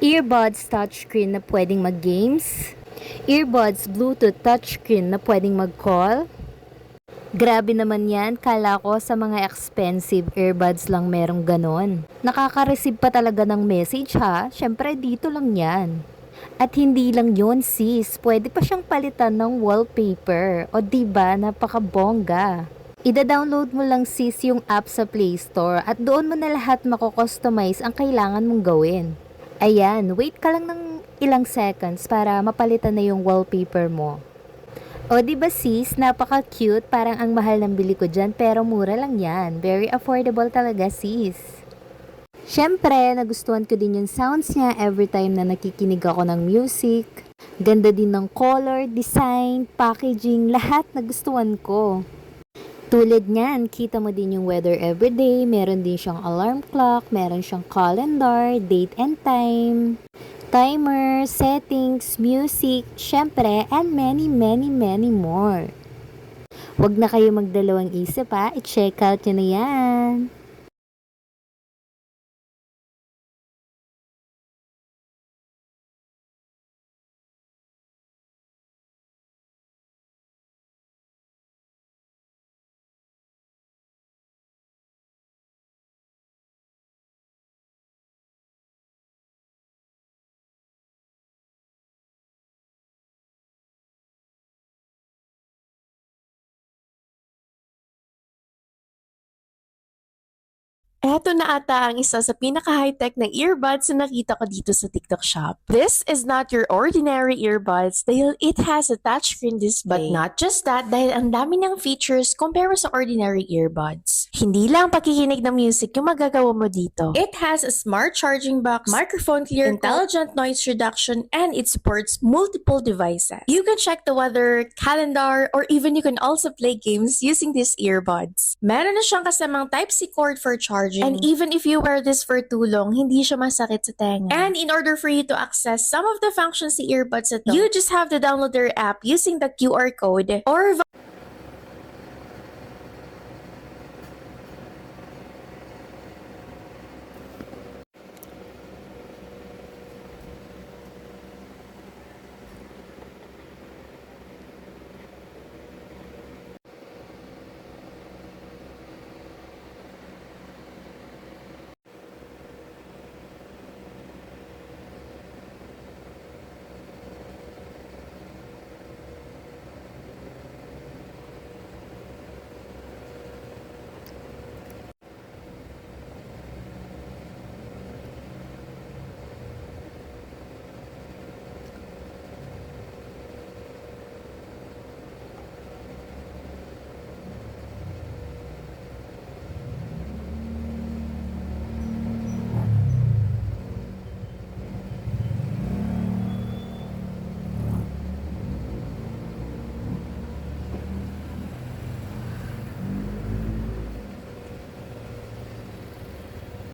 Earbuds touchscreen na pwedeng mag-games, earbuds Bluetooth touchscreen na pwedeng mag-call. Grabe naman yan, kala ko sa mga expensive earbuds lang merong ganon. Nakaka-receive pa talaga ng message ha, syempre dito lang yan. At hindi lang yon sis, pwede pa siyang palitan ng wallpaper. O diba, napaka-bongga. Ida-download mo lang sis yung app sa Play Store at doon mo na lahat mako-customize ang kailangan mong gawin. Ayan, wait ka lang ng ilang seconds para mapalitan na yung wallpaper mo. O diba sis, napaka-cute, parang ang mahal ng bili ko dyan pero mura lang yan. Very affordable talaga sis. Siyempre, nagustuhan ko din yung sounds niya every time na nakikinig ako ng music. Ganda din ng color, design, packaging, lahat nagustuhan ko. Tulad niyan, kita mo din yung weather everyday, meron din siyang alarm clock, meron siyang calendar, date and time, timer, settings, music, syempre, and many more. Huwag na kayo magdalawang isip ha, i-check out nyo na yan. Eto na ata ang isa sa pinaka-high-tech na earbuds na nakita ko dito sa TikTok shop. This is not your ordinary earbuds dahil it has a touchscreen display. But not just that, dahil ang dami ng features compare sa ordinary earbuds. Hindi lang pakikinig ng music yung magagawa mo dito. It has a smart charging box, microphone clear, intelligent noise reduction, and it supports multiple devices. You can check the weather, calendar, or even you can also play games using these earbuds. Meron na siyang kasamang Type-C cord for charging. And even if you wear this for too long, hindi siya masakit sa tenga. And in order for you to access some of the functions sa earbuds ito, you just have to download their app using the QR code or